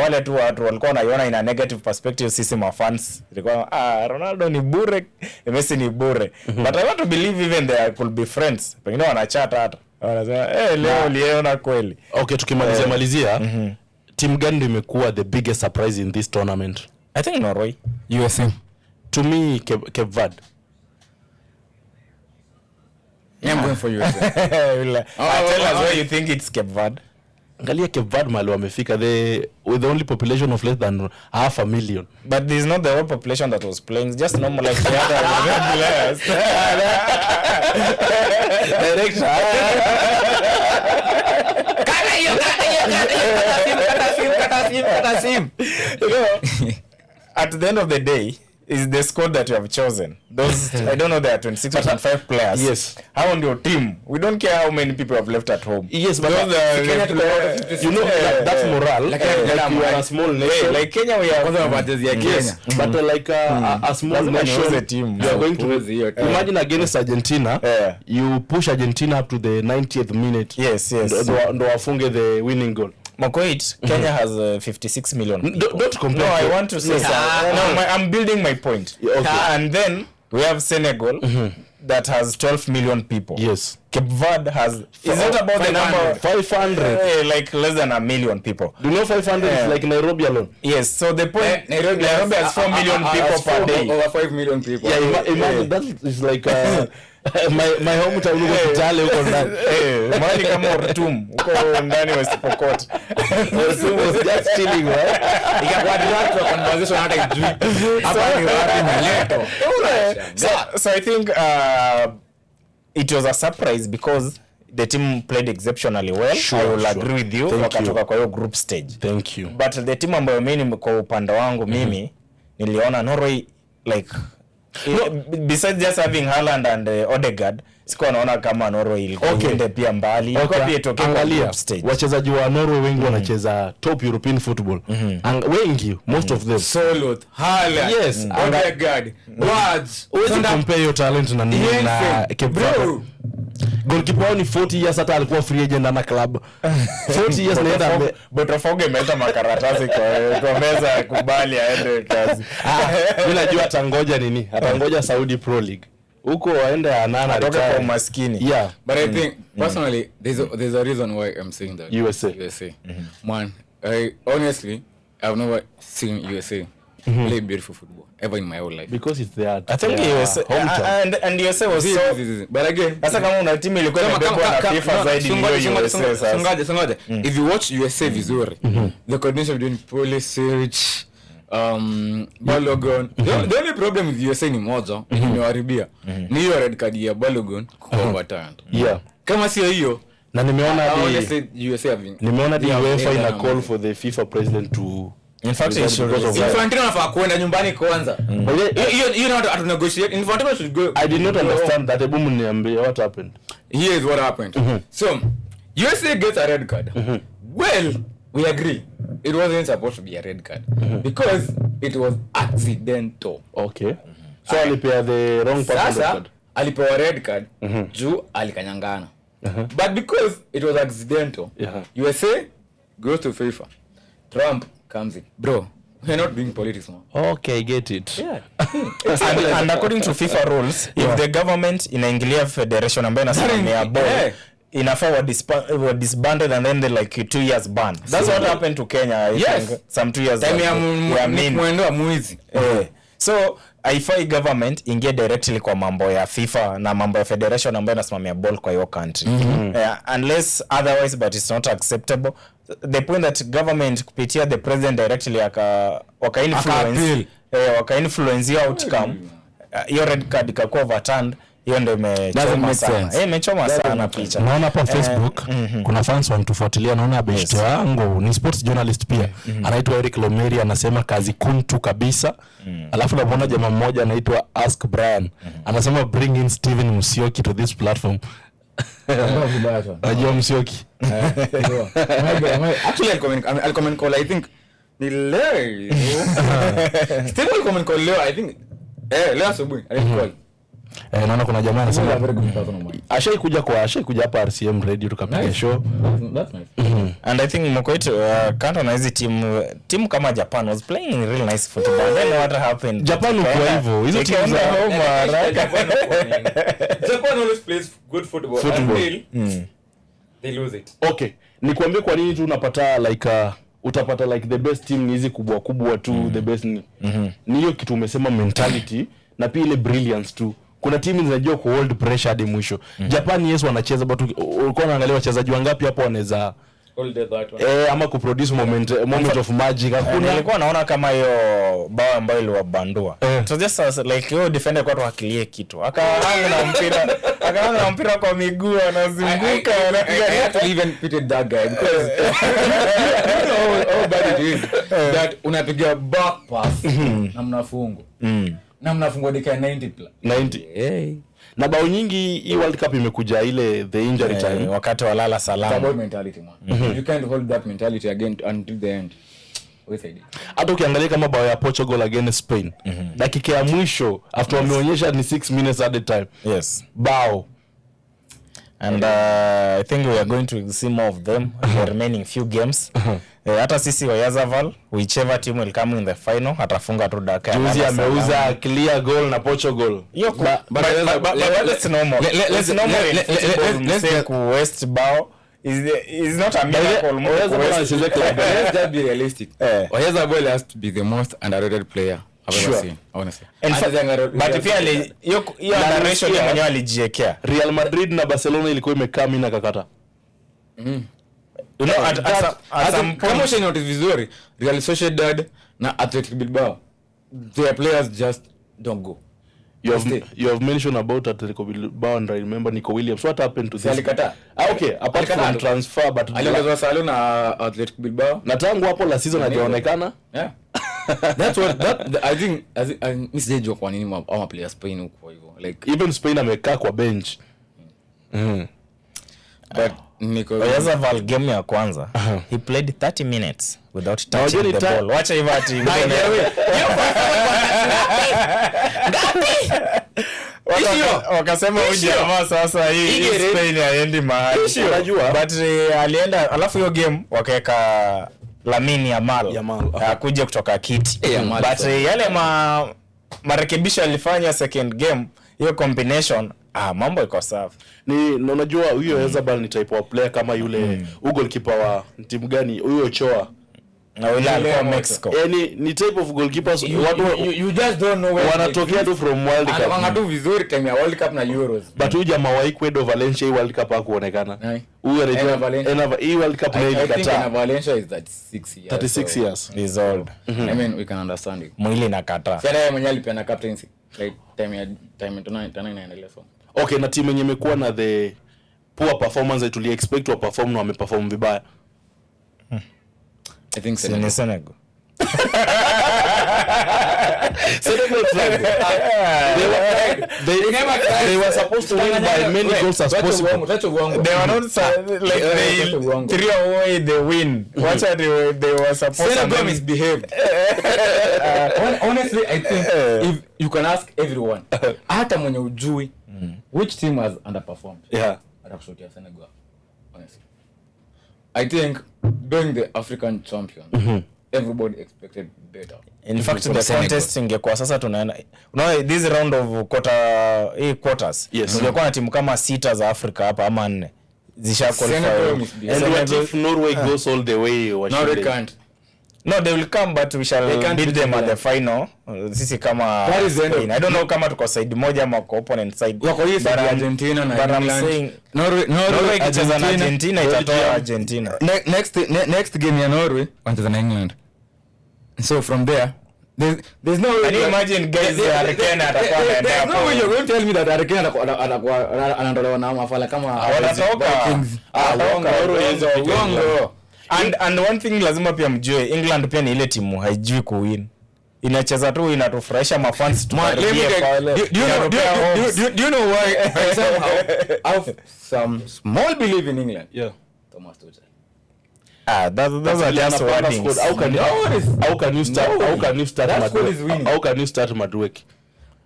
Wale tu watu walikuwa wanaiona in a negative perspective, sisi mafans ilikuwa Ronaldo ni bure, Messi ni bure. But I want to believe even there could be friends. Pengine wanachat hata wanasema leo liona kweli. Okay, tukimalizia team gani ndio imekuwa the biggest surprise in this tournament? I think Norway, USA. To me Cape Verde. I'm going for USA. Tell us why you think it's Cape Verde. Angalia Cape Verde mahali wamefika, with the only population of less than 500,000. But there's not the whole population that was playing, just normal like the other players. Direction. You know, at the end of the day, is the squad that you have chosen. Those I don't know, there are 26 or 25 players. Yes. How on your team? We don't care how many people have left at home. Yes, but Those you know that's morale. Like You are a small nation. like Kenya, we are Yes, but like a small Lazima niuze nation, team. you are going to Hiyo team. imagine against Argentina. Yeah. You push Argentina up to the 90th minute. Yes. Ndo wafunge the winning goal. Mokoit, Kenya has 56 million people. Don't compare. No, I want to say I'm building my point. Yeah, okay. And then we have Senegal that has 12 million people. Yes. Cape Verde has... Is it about the number? 500. Like less than 1 million people. Do you know 500 is like Nairobi alone? Yes, so the point... Nairobi has 4 million people per day. Over 5 million people. Yeah, imagine that is like my hometown huko Kitale huko ndani. Mahali kama Ortum, huko ndani West Pokot. Ortum was just chilling, right? Ikakuwa direct wa conversation hata ijui. Hapa ni wapi mleto. So I think it was a surprise because the team played exceptionally well. Sure, I will sure. agree with you. Wakatoka kwa hiyo group stage. Thank you. But the team ambayo mimi kwa upande wangu mimi niliona Norway like besides just having Haaland and Odegaard, sikuwa naona kama Norway ilikuwa iende pia mbali. Ilikuwa pia itokea kwa group stage. Wachezaji wa Norway wengi wanacheza top European football. Wengi, most of them. Solo, Haaland, Yes, Odegaard, Words. Uwezi compare your talent na Cape Verde. Goalkeeper wao ni 40 years, hata alikuwa free agent na club. 40 years naenda Botafogo imeleta makaratasi kwa meza ya kubali aende kazi. Mimi najua atangoja nini? Atangoja Saudi Pro League. Huko waende anana atoka kwa umaskini. Yeah. But I think personally there's a reason why I'm saying that. USA. Man, honestly I've never seen USA play beautiful football ever in my whole life. Because it's their I think USA and USA was so but again sasa kama una timu ilikuwa imebebwa na FIFA zaidi ni USA sasa. Songaje. If you watch USA vizuri, the coordination between Pulisic, Balogun, the only problem with USA ni moja imewaribia ni hiyo red card ya Balogun kwa overturned. Yeah. Kama sio hiyo Na nimeona USA the UEFA ina call for the FIFA president to In fact, Infantino anafaa kwenda nyumbani kwanza. You know how to negotiate. Infantino should go. I did not understand that. Ebu mniambie what happened. Here is what happened. So, USA gets a red card. Well, we agree. It wasn't supposed to be a red card because it was accidental. Okay. So alipea the wrong person red card. Alipewa red card juu alikanyangana. But because it was accidental, USA goes to FIFA. Trump comes in. Bro, we're not doing politics now. Okay, get it. Yeah. and according to FIFA rules, if the government inaingilia federation ambayo inasimamia ball, inafaa wa disbanded and then they like 2 years ban. That's what happened to Kenya. I think some 2 years time ya mwendo wa mwizi. So haifai government ingie directly kwa mambo ya FIFA na mambo ya federation ambayo inasimamia ball kwa your country. Unless otherwise, but it's not acceptable. The point that government kupitia the president directly waka influence your outcome, your red card ikakuwa overturned, hiyo ndio imechoma sana. Imechoma sana picha. Naona hapa Facebook kuna fans wanatufuatilia, naona beshte wangu ni sports journalist pia. Anaitwa Eric Lomeri, anasema kazi kuntu kabisa. Alafu naona jamaa mmoja anaitwa Ask Brian. Anasema bring in Steven Musyoki to this platform. Najua Musyoki. Actually I'll comment call, I think ni leo. Still will comment call leo, I think leo asubuhi alicall. Naona kuna jamaa anasema ashaikuja hapa RCM radio tukapiga show. That's nice. And I think Mokoit kando na hizi team kama Japan was playing really nice football. Then what happened? Japan kwa hivyo hizo timu za Japan always plays good football until they lose it. Okay, nikwambie kwa nini tu unapata like utapata like the best team ni hizi kubwa tu, the best ni hiyo kitu umesema, mentality na pia ile brilliance tu. Kuna timu zinajua ku hold pressure hadi mwisho. Japan yes wanacheza, but ulikuwa unaangalia wachezaji wangapi hapo wanaweza hold that one. Ama ku produce moment of magic. Hakuna. Nilikuwa naona kama hiyo bao ambayo iliwabandua. So just like you defender kwa tuakilie kitu. Akaanza na mpira akaanza mpira kwa miguu anazunguka I have to even pity that guy because you know how bad it is that unapiga back pass na mnafungo na mnafungwa dakika 90 na bao nyingi hii World Cup imekuja ile the injury time wakati walala salama. Double mentality man. You can't hold that mentality again until the end. Hata ukiangalia kama bao ya Portugal against Spain dakika ya mwisho after wameonyesha ni 6 minutes at the time. Yes. Bao. And I think we are going to see more of them in the remaining few games. Hata sisi wa Yazaval, whichever team will come in the final, atafunga tu dakika. Juzi ameuza clear goal na Portugal. But let's normal. Let's take West Bao is not a miracle. Let's just be realistic. Yazaval has to be the most underrated player I've ever seen, honestly. But pia hiyo narration mwenyewe alijiwekea. Real Madrid na Barcelona ilikuwa imekaa mimi na kakata. You know, at some kama shine notice vizuri, Real Sociedad na Athletic Bilbao, their players just don't go. You have mentioned about Atletico Bilbao and I remember Nico Williams. What happened to this? Alikata. Okay, apart from transfer but aliongezwa Salo na Athletic Bilbao. Na tangu hapo la season hajaonekana. Yeah. That's what I think message kwa nini ama players Spain huko hivyo. Like even Spain amekaa kwa bench. But Nico Yazaval game ya kwanza he played 30 minutes without touching the ball. Wacha hivyo ati wakasema huyu jamaa sasa hii Spain haendi mahali. Unajua but alienda alafu hiyo game wakaweka Lamine Yamal kuja kutoka kiti. But yale marekebisho alifanya second game hiyo combination mambo iko safi. Ni unajua huyo Yazaval ni type of player kama yule goalkeeper wa timu gani huyo Choa na yule alikuwa Mexico. Ni type of goalkeepers you just don't know where wanatokea tu from World Cup. Anafanya tu vizuri time ya World Cup na Euros. But huyu jamaa wa Ecuador Valencia World Cup hakuonekana. Huyu anajua hii World Cup na ilikataa. Valencia is that 36 years. He's old. I mean we can understand it. Mwili inakataa. Sasa yeye mwenyewe alipeana captaincy like time inaendelea so. Okay, na timu yenye imekuwa na the poor performance that we expect to perform na wameperform vibaya. I think Senegal. Senegal they were supposed to win by many goals as possible. They were not like they threw away the win. What are they were supposed Senegal misbehaved. Honestly, I think if you can ask everyone, hata mwenye ujui which team has underperformed. Yeah. Atakushotia Senegal. Honestly. I think being the African champion, everybody expected better. In fact, the contest ingekuwa sasa tunaenda. This round of quarters. Yes. Ingekuwa na timu kama 6 za Africa hapa ama 4. Zisha qualify. And what if Norway goes all the way? Norway can't. No, they will come but we shall beat them at the final. Sisi kama Spain. I don't know kama tuko side moja ama kwa opponent side. Wako hii side Argentina na England. Norway ikicheza na Argentina itatoa Argentina. Next game ya Norway wanacheza na England. So from there there's no way. Can you imagine guys Hurricane atakuwa anaenda hapo? No way you're going to tell me that Hurricane atakuwa anaondolewa na mafala kama wanatoka. Norway is wrong. And one thing lazima pia mjue England pia ni ile timu haijui kuwin. Inacheza tu inatufurahisha mafans tu. Do you know why I somehow have some small belief in England? Yeah. Thomas Tuchel. Those are just wordings. How can you start Madueke?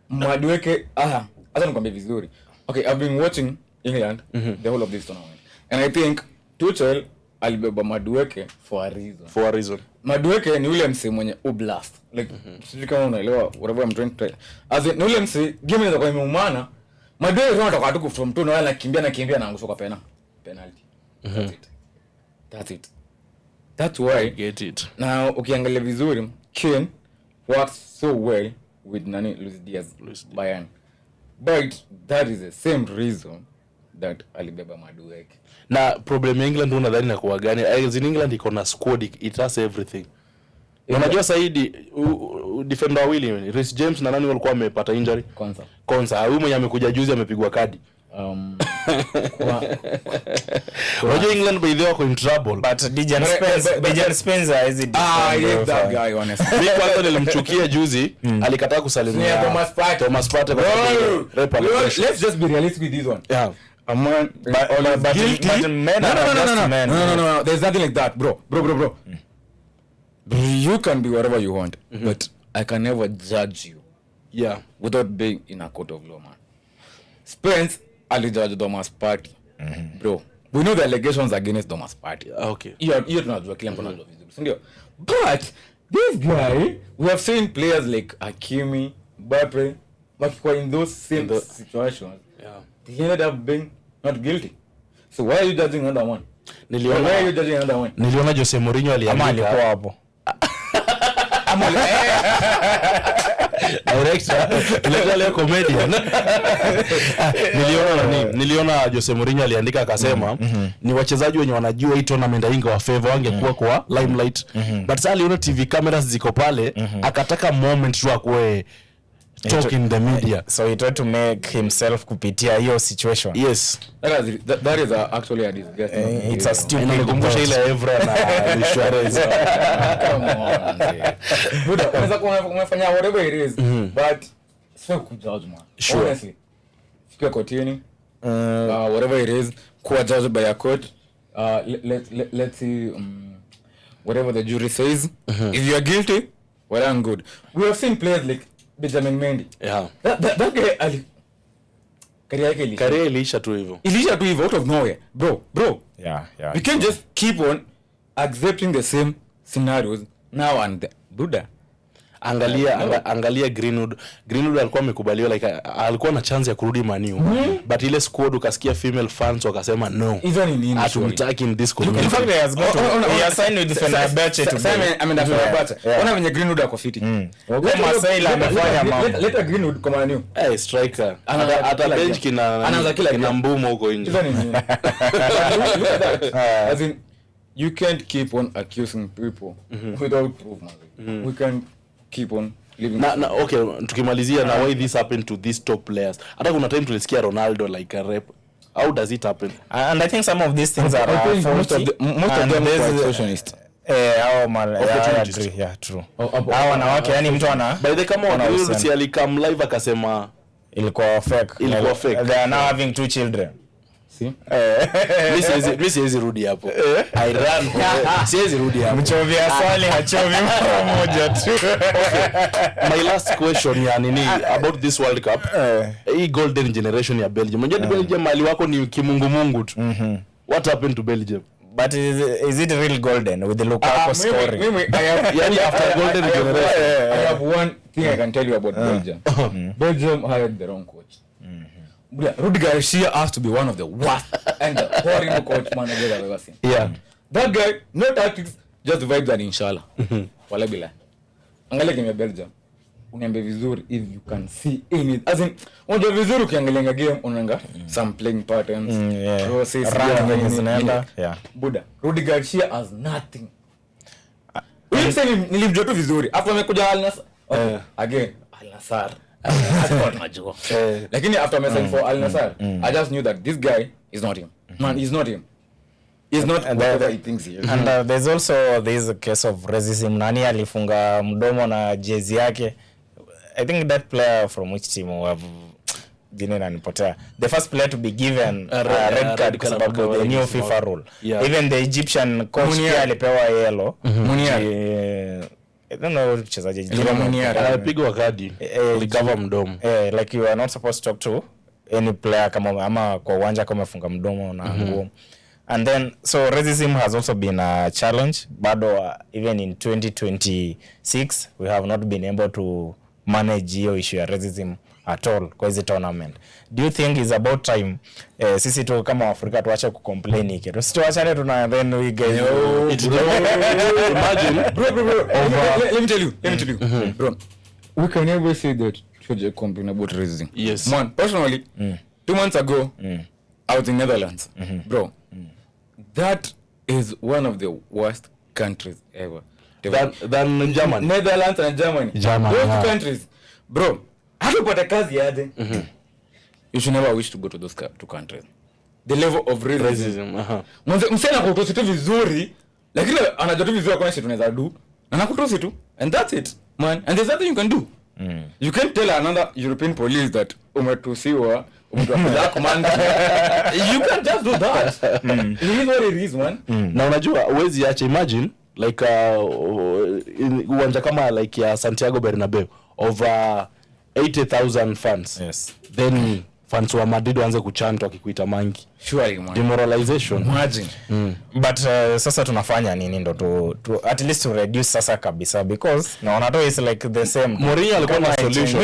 Madueke hata nikwambie vizuri. Okay, I've been watching England the whole of this tournament. And I think Tuchel alibeba Madueke for a reason. Madueke ni ule mse mwenye oblast. Like sijui kama unaelewa whatever I'm trying to tell. As in ule mse game inaweza kuwa imeumana. Madueke anatoka tu from 2 na wala nakimbia na angusha kwa penalty. That's why I get it. Now ukiangalia vizuri Kane works so well with Luis Diaz Bayern. But that is the same reason that alibeba Madueke. Na problem England unadhani na kwa gani? As in England iko na squad, it has everything. Unajua saidi defender wawili Reece James na nani walikuwa wamepata injury? Konsa. Huyu mwenye amekuja juzi amepigwa kadi. Unajua England by the way wako in trouble. But Dejan Spencer is it? Yes, that guy honestly. Mimi kwanza nilimchukia juzi, alikataa kusalimia Yeah, Thomas Partey. kwa Let's just be realistic with this one. Yeah. A man But men are just men. No. There's nothing like that, bro. You can be whatever you want, but I can never judge you. Yeah. Without being in a court of law, man. Spence alijudge Thomas Partey. Bro, we know the allegations against Thomas Partey. Okay. You're not kila mtu anajua vizuri, si ndio? But this guy, we have seen players like Hakimi, Mbappe, wakikuwa in those same situations. Yeah. They ended up being not guilty. So why are you judging another one? Why are you judging another one? Niliona Jose Mourinho Ama alikuwa aliandika hapo. director tuleta leo comedian. Niliona Jose Mourinho aliandika akasema ni wachezaji wenye wanajua hii tournament inga wa favor wangekuwa kwa limelight, but sasa aliona TV cameras ziko pale akataka moment tu akwe talk in the media, So he tried to make himself kupitia hiyo situation. yes, That is actually a disgusting. It's a stupid inakumbusha ile Evra na insurance. Come on, man. Buda, unaweza kumefanya whatever it is, but sio kujudge, man. Sure. Honestly. Fika kotini, whatever it is, kuwa judged by a court. Let's see whatever the jury says. If you are guilty, well and good. We have seen players like Benjamin Mendy. Yeah. That guy Career ilisha tu hivyo. Ilisha tu hivyo out of nowhere. Bro. Yeah. We can't just keep on accepting the same scenarios now and then. Buddha. Angalia Greenwood alikuwa amekubaliwa, like alikuwa na chance ya kurudi Man U, but ile squad ukasikia female fans wakasema no, Even in English. hatumtaki in this community. In fact, he has got he has signed with Fenerbahce to Simon, I mean that's Fenerbahce. Ona venye Greenwood ako fiti. Masaila amefanya mambo. Let Greenwood come on you. Hey, striker. Ata bench Anaanza kila kina mbumo huko nje. Even in as in you can't keep on accusing people without proof, man. We can keep on living. Okay, tukimalizia na why this happened to these top players. Hata kuna time tulisikia Ronaldo like a rep. How does it happen? And I think some of these things are most of them are socialist. I agree. Yeah, true. Hao wanawake, yani mtu ana By the kama Ronaldo alikam live akasema ilikuwa fake. They are now having 2 children. See? Mimi siwezi rudi hapo. I run. Siwezi rudi hapo. Mchovia asali hachovi mara moja tu. My last question ya nini about this World Cup. Hii golden generation ya Belgium. Unajua Belgium mali wako ni kimungu tu. What happened to Belgium? But is it real golden with the Lukaku scoring? Yani after golden generation. I have one thing I can tell you about Belgium. Belgium hired the wrong coach. Rudi Garcia has to be one of the worst and the horrible coach managers I've ever seen. Yeah. That guy, no tactics, just vibes and inshallah. Wala bila. Angalia game ya Belgium. Uniambie vizuri if you can see any, as in unajua vizuri ukiangalia game unaanga some playing patterns, process, zinaenda. Yeah. Buda. Rudi Garcia has nothing. Sasa nilimjua tu vizuri. Hapo amekuja Al Nassr. Again, Al Nassr. Lakini after I signed for Al Nassr, I just knew that this guy is not him. Man, he's not him. He's not whatever he thinks he is. And there's also this case of racism. Nani alifunga mdomo na jezi yake. I think that player from which team have jina nanipotea. The first player to be given a red card kwa sababu the new FIFA rule. Yeah. Even the Egyptian coach pia alipewa yellow. I don't know mchezaji jina Munier alipigwa kadi recover mdomo. Like you are not supposed to talk to any player kama ama kwa uwanja kama funga mdomo na nguo. And then so racism has also been a challenge, bado even in 2026 we have not been able to manage hiyo issue ya racism at all kwa hizi tournament. Do you think is about time sisi tu kama Afrika tuache kucomplain hiki? Tusiachane tuna then we get Imagine bro. Let me tell you. Bro. We can never say that should complain about racism. Yes. Man, personally, 2 months ago, I was in Netherlands. Bro. That is one of the worst countries ever. Than Germany. Netherlands and Germany. Those two countries. Bro, hatupata kazi aje. you should never wish to go to those two countries. The level of racism. Msena kutosi tu vizuri, lakini anajua tu vizuri kwa tunaweza do. Anakutosi tu and that's it, man. And there's nothing you can do. You can't tell another European police that umetusiwa, black man. You can't just do that. It is what it is, man. Na unajua uwezi acha, imagine like uwanja kama like ya Santiago Bernabeu over 80,000 fans. Yes. Then fans wa Madrid waanze kuchant wakikuita mangi. Surely, man. Demoralization. Imagine. But sasa tunafanya nini ndo to at least to reduce sasa kabisa, because naona to is like the same. Mourinho alikuwa na solution.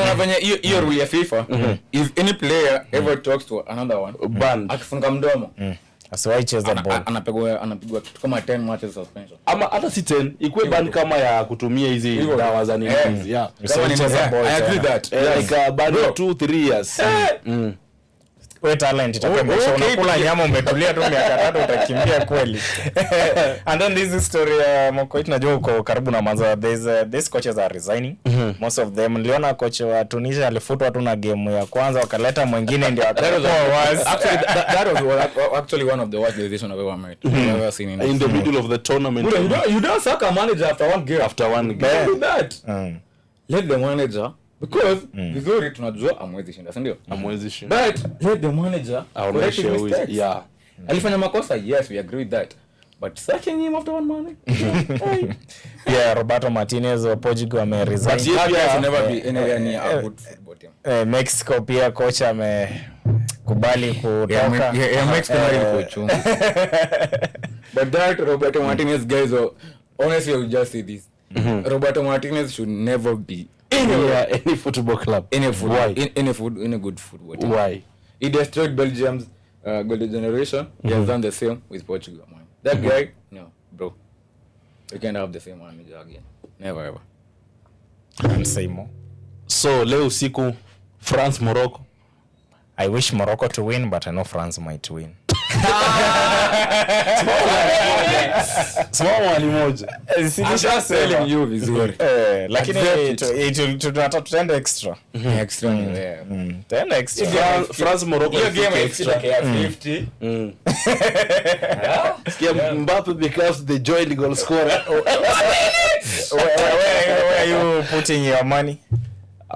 Unafanya hiyo rule ya FIFA, if any player ever talks to another one, banned, akifunga mdomo, asiwahi cheza ball, anapigwa kitu kama 10 matches suspension. Ama hata si 10 ikuwe ban kama ya kutumia hizi dawa za nini. Yeah. Kama cheza ball. I agree that. Like ban 2-3 years. We talent itakwambia unakula nyama umetulia tu miaka 3 utakimbia kweli. And then this story Mokoit najua uko karibu na Manza, these coaches are resigning. Most of them. Niliona coach wa Tunisia alifutwa tu na game ya kwanza wakaleta mwingine ndio actually one of the worst decisions I've ever made. I've ever seen in the middle of the tournament. You don't sack a manager after one game. Do that. Let the manager, because vizuri tunajua amwezi shinda, si ndio? Amwezi shinda. But let the manager correct his mistakes. Yeah. Alifanya makosa, yes, we agree with that. But sacking him after one month? Yeah, Roberto Martinez wa Portugal ameresign. But he has never be anywhere near a good football team. Mexico pia coach amekubali kutoka. Yeah, Mexico coach. But that Roberto Martinez guys, honestly, I will just say this. Roberto Martinez should never be any football club. In a good football team. Why? He destroyed Belgium's golden generation. He has done the same with Portugal, man. That guy, no, bro. We can't have the same manager again. Never ever. Can't say more. So leo usiku France Morocco. I wish Morocco to win, but I know France might win. Small wali moja. I'm just telling you vizuri. Lakini tutaenda extra. Extra. Tutaenda extra. France Morocco extra 50. Skia Mbappe becomes the joint goal scorer. Where are you putting your money?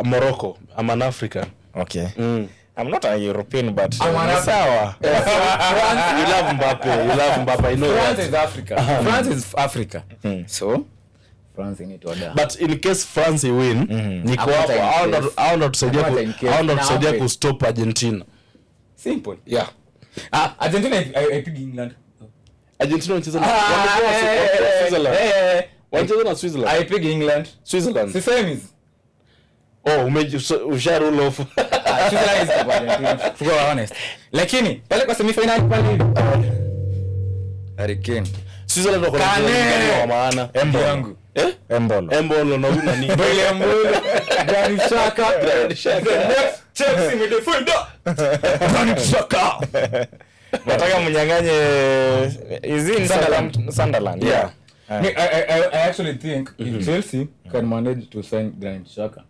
Morocco. I'm an African. Okay. I'm not a European, but sawa. You love Mbappe. I know France that. is Africa. France is Africa. So France need to order. But in case France win, niko hapo. How not tusaidia ku stop Argentina. Simple. Yeah. Argentina I pick England. Argentina wanacheza na Switzerland. Wanacheza na Switzerland. I pick England. Switzerland. Si same is. Oh, usha roll off. Switzerland is Argentina. To go honest. Lakini pale kwa semi-final pale Hurricane. Switzerland wako na maana. Yangu. Embolo na una nini? Embolo. Granit Xhaka. Chelsea midfielder. Granit Xhaka. Nataka mnyang'anye in Sunderland. Yeah. I actually think if Chelsea can manage to sign Granit Xhaka,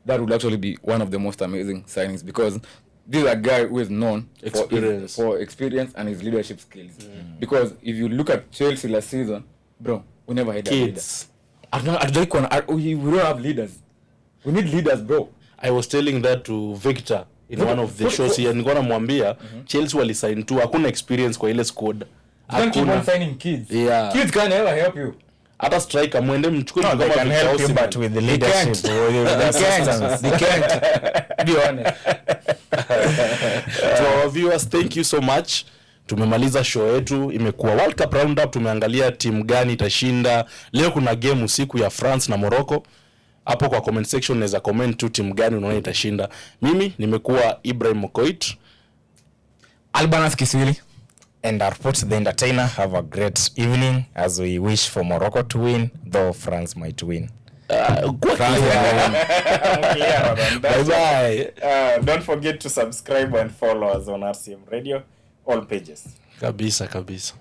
that would actually be one of the most amazing signings, because this is a guy who is known for experience and his leadership skills. Because if you look at Chelsea last season, bro, we never had a leader. We don't have leaders. We need leaders, bro. I was telling that to Victor in one of the shows here. Nilikuwa namwambia Chelsea walisign tu, hakuna experience kwa ile squad. Don't keep on signing kids. Yeah. Kids can't ever help you. Hata striker mwende mchukue kama can help you, but with the leadership they can't. Be honest. To our viewers, thank you so much. Tumemaliza show yetu, imekuwa World Cup roundup. Tumeangalia timu gani itashinda. Leo kuna game usiku ya France na Morocco. Hapo kwa comment section unaweza comment tu timu gani unaona itashinda. Mimi nimekuwa Ibrahim Mokoit, Albanas Kiswili, and our Put the Entertainer. Have a great evening as we wish for Morocco to win, though France might win. Bye. Don't forget to subscribe and follow us on RCM Radio, all pages. Kabisa.